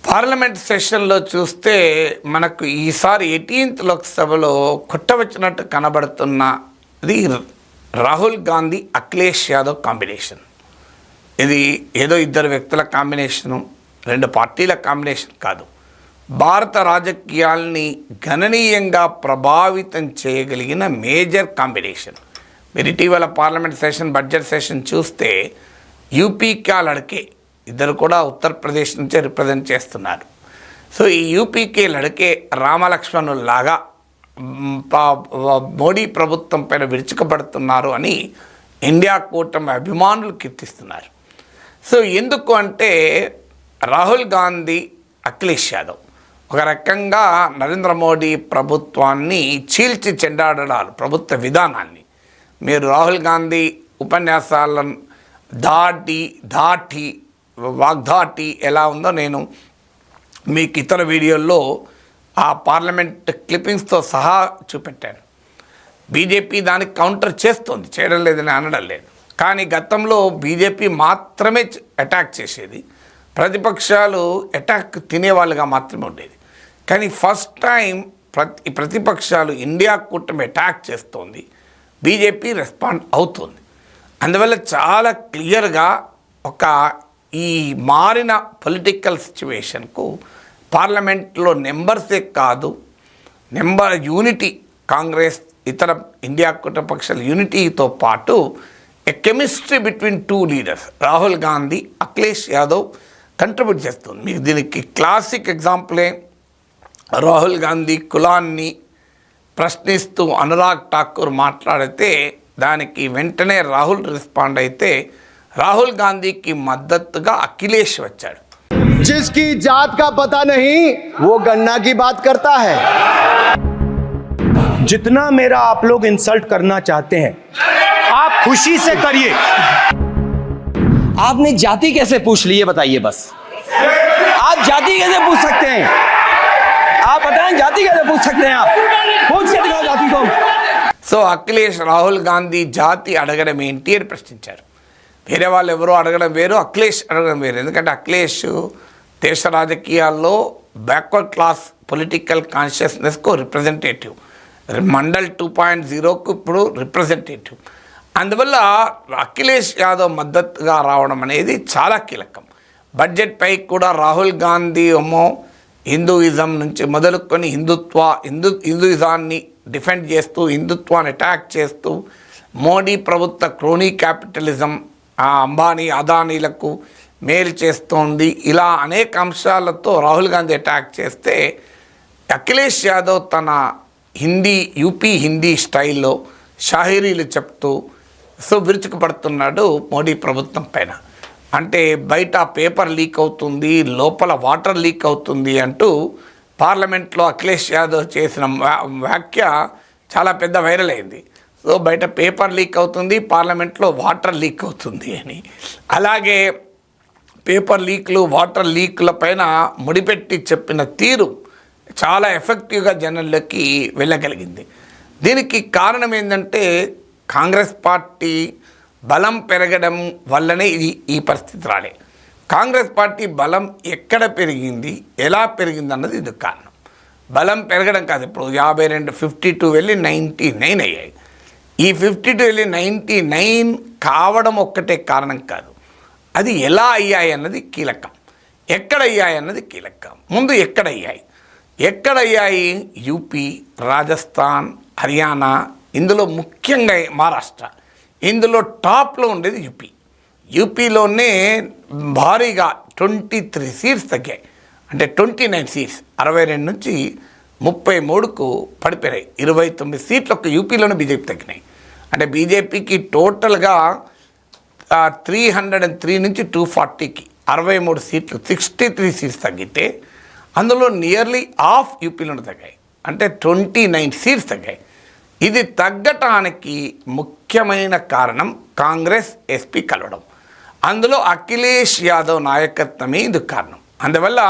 Parliament సెషన్లో చూస్తే మనకు ఈసారి 18th లోక్సభలో కొట్టవచ్చినట్టు కనబడుతున్నది రాహుల్ గాంధీ అఖిలేష్ యాదవ్ కాంబినేషన్. ఇది ఏదో ఇద్దరు వ్యక్తుల కాంబినేషను, రెండు పార్టీల కాంబినేషన్ కాదు. భారత రాజకీయాల్ని గణనీయంగా ప్రభావితం చేయగలిగిన మేజర్ కాంబినేషన్. మీరు ఇటీవల పార్లమెంట్ సెషన్, బడ్జెట్ సెషన్ చూస్తే యూపీకి లड़के ఇద్దరు కూడా ఉత్తరప్రదేశ్ నుంచే రిప్రజెంట్ చేస్తున్నారు. సో ఈ యూపీకి లड़के రామలక్ష్మణుల్లాగా మోడీ ప్రభుత్వం పైన విరుచుకపడుతున్నారు అని ఇండియా కూటమి అభిమానులు కీర్తిస్తున్నారు. సో ఎందుకు అంటే రాహుల్ గాంధీ, అఖిలేష్ యాదవ్ ఒక రకంగా నరేంద్ర మోడీ ప్రభుత్వాన్ని చీల్చి చెండాడడాలు, ప్రభుత్వ విధానాన్ని. మీరు రాహుల్ గాంధీ ఉపన్యాసాలను వాగ్దాటి ఎలా ఉందో నేను మీకు ఇతర వీడియోల్లో ఆ పార్లమెంట్ క్లిప్పింగ్స్తో సహా చూపెట్టాను. బీజేపీ దానికి కౌంటర్ చేస్తుంది, చేయడం లేదని అనడం లేదు. కానీ గతంలో బీజేపీ మాత్రమే అటాక్ చేసేది, ప్రతిపక్షాలు అటాక్ తినేవాళ్ళుగా మాత్రమే ఉండేది. కానీ ఫస్ట్ టైం ప్రతిపక్షాలు ఇండియా కూటమి అటాక్ చేస్తోంది, బీజేపీ రెస్పాండ్ అవుతుంది. అందువల్ల చాలా క్లియర్గా ఒక ఈ మారిన పొలిటికల్ సిచ్యువేషన్కు పార్లమెంట్లో నెంబర్సే కాదు, యూనిటీ, కాంగ్రెస్ ఇతర ఇండియా కూటమి పక్షాల యూనిటీతో పాటు a chemistry between two leaders Rahul Gandhi, Akhilesh Yadav contribute చేస్తుంది. మీకు దీనికి క్లాసిక్ ఎగ్జాంపులే రాహుల్ గాంధీ కులాన్ని ప్రశ్నిస్తూ అనురాగ్ ఠాకూర్ మాట్లాడితే దానికి వెంటనే రాహుల్ రెస్పాండ్ అయితే రాహుల్ గాంధీకి మద్దతుగా అఖిలేష్ వచ్చాడు. जिसकी जात का पता नहीं वो गन्ना की बात करता है. जितना मेरा आप लोग इंसल्ट करना चाहते हैं आप खुशी से करिए. आपने जाति कैसे पूछ ली ये बताइए बस. आप जाति कैसे पूछ सकते हैं? आप बताएं जाति कैसे पूछ सकते हैं? आप पूछ के दिखाओ जाति को. సో అఖిలేష్ రాహుల్ గాంధీ జాతి అడగడం ఏంటి అని ప్రశ్నించారు. వేరే వాళ్ళు ఎవరో అడగడం వేరు, అఖిలేష్ అడగడం వేరు. ఎందుకంటే అఖిలేష్ దేశ రాజకీయాల్లో బ్యాక్వర్డ్ క్లాస్ పొలిటికల్ కాన్షియస్నెస్కు రిప్రజెంటేటివ్, మండల్ 2.0కు ఇప్పుడు రిప్రజెంటేటివ్. అందువల్ల అఖిలేష్ యాదవ్ మద్దతుగా రావడం అనేది చాలా కీలకం. బడ్జెట్పై కూడా రాహుల్ గాంధీ హిందూయిజం నుంచి మొదలుకొని హిందూయిజాన్ని డిఫెండ్ చేస్తూ, హిందుత్వాన్ని అటాక్ చేస్తూ, మోడీ ప్రభుత్వ క్రోనీ క్యాపిటలిజం అంబానీ అదానీలకు మేలు చేస్తోంది, ఇలా అనేక అంశాలతో రాహుల్ గాంధీ అటాక్ చేస్తే అఖిలేష్ యాదవ్ తన యూపీ హిందీ స్టైల్లో షాహిరీలు చెప్తూ విరుచుకుపడుతున్నాడు మోడీ ప్రభుత్వం పైన. అంటే బయట పేపర్ లీక్ అవుతుంది, లోపల వాటర్ లీక్ అవుతుంది అంటూ పార్లమెంట్లో అఖిలేష్ యాదవ్ చేసిన వ్యాఖ్య చాలా పెద్ద వైరల్ అయింది. సో బయట పేపర్ లీక్ అవుతుంది, పార్లమెంట్లో వాటర్ లీక్ అవుతుంది అని. అలాగే పేపర్ లీక్లు, వాటర్ లీక్ల పైన ముడిపెట్టి చెప్పిన తీరు చాలా ఎఫెక్టివ్గా జనాల్లోకి వెళ్ళగలిగింది. దీనికి కారణం ఏంటంటే కాంగ్రెస్ పార్టీ బలం పెరగడం వల్లనే ఈ పరిస్థితి రాలే. కాంగ్రెస్ పార్టీ బలం ఎక్కడ పెరిగింది, ఎలా పెరిగింది అన్నది ఇది కారణం. బలం పెరగడం కాదు, ఇప్పుడు 52, 52 వెళ్ళి 99 అయ్యాయి. ఈ 52 వెళ్ళి 99 కావడం ఒక్కటే కారణం కాదు, అది ఎలా అయ్యాయి అన్నది కీలకం, ఎక్కడ అయ్యాయి అన్నది కీలకం. ముందు ఎక్కడయ్యాయి? యూపీ, రాజస్థాన్, హర్యానా, ఇందులో ముఖ్యంగా మహారాష్ట్ర, ఇందులో టాప్లో ఉండేది యూపీలోనే భారీగా 23 సీట్స్ తగ్గాయి. అంటే 29 సీట్స్ 62 నుంచి 33కు పడిపోయాయి. 29 సీట్లు ఒక యూపీలోనే బీజేపీ తగ్గినాయి. అంటే బీజేపీకి టోటల్గా 303 నుంచి 240కి 63 సీట్లు, 63 సీట్స్ తగ్గితే అందులో నియర్లీ హాఫ్ యూపీలోనే తగ్గాయి. అంటే 29 సీట్స్ తగ్గాయి. ఇది తగ్గటానికి ముఖ్యమైన కారణం కాంగ్రెస్ ఎస్పీ కలవడం, అందులో అఖిలేష్ యాదవ్ నాయకత్వమే ఇందుకు కారణం. అందువల్ల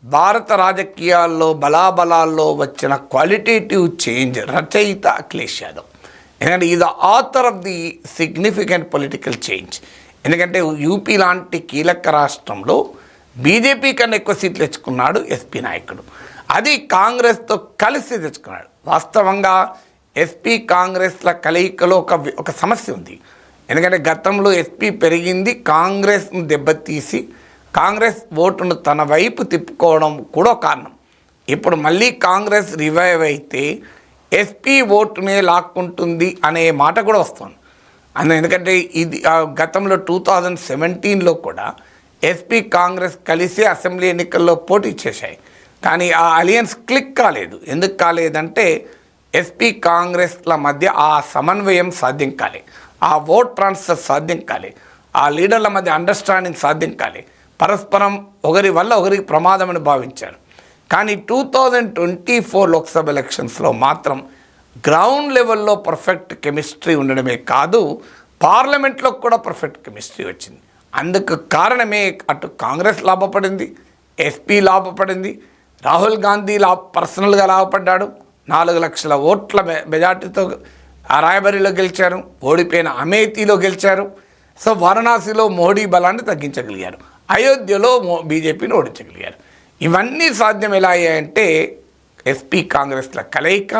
భారత రాజకీయాల్లో బలాబలాల్లో వచ్చిన క్వాలిటేటివ్ చేంజ్ రచయిత అఖిలేష్ యాదవ్. ఎందుకంటే ఇది author of the significant political change. ఎందుకంటే యూపీ లాంటి కీలక రాష్ట్రంలో బీజేపీ కన్నా ఎక్కువ సీట్లు తెచ్చుకున్నాడు ఎస్పీ నాయకుడు. అది కాంగ్రెస్తో కలిసి తెచ్చుకున్నాడు. వాస్తవంగా ఎస్పీ కాంగ్రెస్ల కలయికలో ఒక సమస్య ఉంది. ఎందుకంటే గతంలో ఎస్పీ పెరిగింది కాంగ్రెస్ను దెబ్బతీసి కాంగ్రెస్ ఓటును తన వైపు తిప్పుకోవడం కూడా కారణం. ఇప్పుడు మళ్ళీ కాంగ్రెస్ రివైవ్ అయితే ఎస్పీ ఓటునే లాక్కుంటుంది అనే మాట కూడా వస్తుంది. ఎందుకంటే ఇది గతంలో 2017లో కూడా ఎస్పీ కాంగ్రెస్ కలిసి అసెంబ్లీ ఎన్నికల్లో పోటీ చేశాయి. కానీ ఆ అలియన్స్ క్లిక్ కాలేదు. ఎందుకు కాలేదంటే ఎస్పీ కాంగ్రెస్ల మధ్య ఆ సమన్వయం సాధ్యం కాలే, ఆ ఓట్ ట్రాన్స్ఫర్ సాధ్యం కాలే, ఆ లీడర్ల మధ్య అండర్స్టాండింగ్ సాధ్యం కాలే. పరస్పరం ఒకరి వల్ల ఒకరికి ప్రమాదమని భావించారు. కానీ 2024 లోక్సభ ఎలక్షన్స్లో మాత్రం గ్రౌండ్ లెవెల్లో పర్ఫెక్ట్ కెమిస్ట్రీ ఉండడమే కాదు, పార్లమెంట్లో కూడా పర్ఫెక్ట్ కెమిస్ట్రీ వచ్చింది. అందుకు కారణమే అటు కాంగ్రెస్ లాభపడింది, ఎస్పీ లాభపడింది, రాహుల్ గాంధీ పర్సనల్గా లాభపడ్డాడు. 4 లక్షల ఓట్ల మెజార్టీతో రాయబరిలో గెలిచారు, ఓడిపోయిన అమేథీలో గెలిచారు. సో వారణాసిలో మోడీ బలాన్ని తగ్గించగలిగారు, అయోధ్యలో బీజేపీని ఓడించగలిగారు. ఇవన్నీ సాధ్యం ఎలా అయ్యాయంటే ఎస్పీ కాంగ్రెస్ల కలయిక.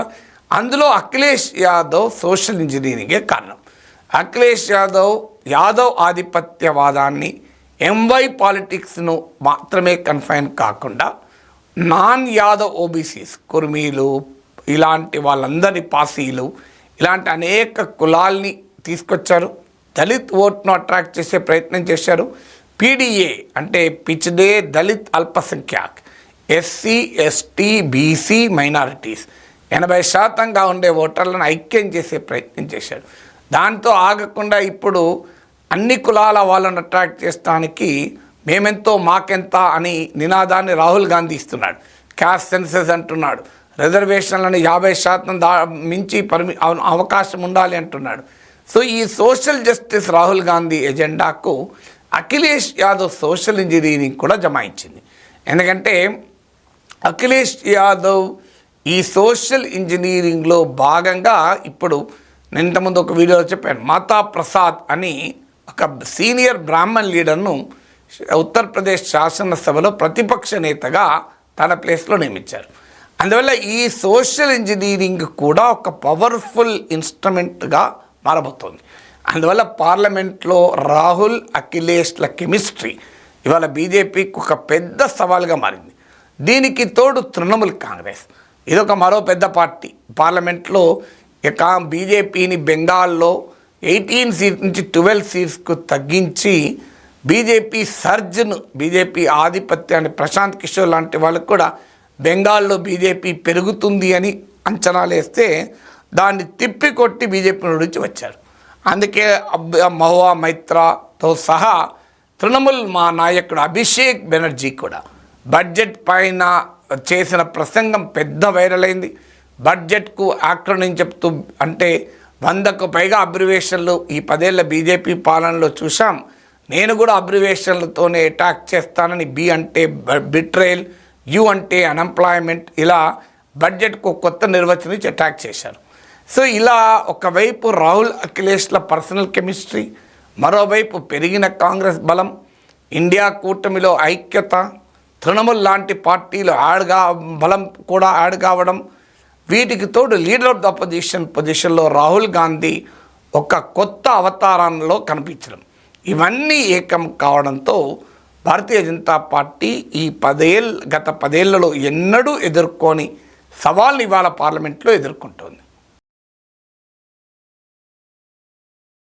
అందులో అఖిలేష్ యాదవ్ సోషల్ ఇంజనీరింగే కారణం. అఖిలేష్ యాదవ్ ఆధిపత్యవాదాన్ని, ఎంవై పాలిటిక్స్ను మాత్రమే కన్ఫైన్ కాకుండా నాన్ యాదవ్ ఓబీసీస్, కుర్మీలు, ఇలాంటి వాళ్ళందరి పాసీలు, ఇలాంటి అనేక కులాల్ని తీసుకొచ్చారు. దళిత్ ఓట్ను అట్రాక్ట్ చేసే ప్రయత్నం చేశారు. పీడీఏ అంటే పిచ్డే దళిత్ అల్పసంఖ్యాక్, ఎస్సీ ఎస్టీ బీసీ మైనారిటీస్ 80% ఉండే ఓటర్లను ఐక్యం చేసే ప్రయత్నం చేశారు. దాంతో ఆగకుండా ఇప్పుడు అన్ని కులాల వాళ్ళను అట్రాక్ట్ చేయడానికి మేమెంతో మాకెంత అని నినాదాన్ని రాహుల్ గాంధీ ఇస్తున్నాడు. క్యాస్ట్ సెన్సెస్ అంటున్నాడు, రిజర్వేషన్లను 50% మించి అవకాశం ఉండాలి అంటున్నాడు. సో ఈ సోషల్ జస్టిస్ రాహుల్ గాంధీ ఎజెండాకు అఖిలేష్ యాదవ్ సోషల్ ఇంజనీరింగ్ కూడా జమాయించింది. ఎందుకంటే అఖిలేష్ యాదవ్ ఈ సోషల్ ఇంజనీరింగ్లో భాగంగా ఇప్పుడు నేను ఇంతకుముందు ఒక వీడియోలో చెప్పాను, మాతా ప్రసాద్ అని ఒక సీనియర్ బ్రాహ్మణ్ లీడర్ను ఉత్తరప్రదేశ్ శాసనసభలో ప్రతిపక్ష నేతగా తన ప్లేస్లో నియమించారు. అందువల్ల ఈ సోషల్ ఇంజనీరింగ్ కూడా ఒక పవర్ఫుల్ ఇన్స్ట్రుమెంట్గా మారబోతోంది. అందువల్ల పార్లమెంట్లో రాహుల్ అఖిలేష్ల కెమిస్ట్రీ ఇవాళ బీజేపీకి ఒక పెద్ద సవాల్గా మారింది. దీనికి తోడు తృణమూల్ కాంగ్రెస్, ఇదొక మరో పెద్ద పార్టీ. పార్లమెంట్లో ఇక బీజేపీని బెంగాల్లో 18 సీట్స్ నుంచి 12 సీట్స్కు తగ్గించి బీజేపీ సర్జ్ను, బీజేపీ ఆధిపత్యాన్ని ప్రశాంత్ కిషోర్ లాంటి వాళ్ళకు కూడా బెంగాల్లో బీజేపీ పెరుగుతుంది అని అంచనాలు వేస్తే దాన్ని తిప్పికొట్టి బీజేపీ నుంచి వచ్చారు. అందుకే మహువా మైత్రాతో సహా తృణమూల్ మా నాయకుడు అభిషేక్ బెనర్జీ కూడా బడ్జెట్ పైన చేసిన ప్రసంగం పెద్ద వైరల్ అయింది. బడ్జెట్కు ఆక్రమణ చెప్తూ, అంటే 100కు పైగా అబ్రివేషన్లు ఈ 10 ఏళ్ల బీజేపీ పాలనలో చూసాం. నేను కూడా అబ్రివేషన్లతోనే అటాక్ చేస్తానని, బి అంటే బిట్రేల్, యు అంటే అన్ఎంప్లాయ్మెంట్, ఇలా బడ్జెట్కు కొత్త నిర్వచనం ఇచ్చి అటాక్ చేశారు. సో ఇలా ఒకవైపు రాహుల్ అఖిలేష్ల పర్సనల్ కెమిస్ట్రీ, మరోవైపు పెరిగిన కాంగ్రెస్ బలం, ఇండియా కూటమిలో ఐక్యత, తృణమూల్ లాంటి పార్టీలు బలం కూడా యాడ్ కావడం, వీటికి తోడు లీడర్ ఆఫ్ ద అపోజిషన్ పొజిషన్లో రాహుల్ గాంధీ ఒక కొత్త అవతారంలో కనిపించడం, ఇవన్నీ ఏకం కావడంతో భారతీయ జనతా పార్టీ ఈ గత 10 ఏళ్లలో ఎన్నడూ ఎదుర్కొని సవాల్ని ఇవాళ పార్లమెంట్లో ఎదుర్కొంటోంది.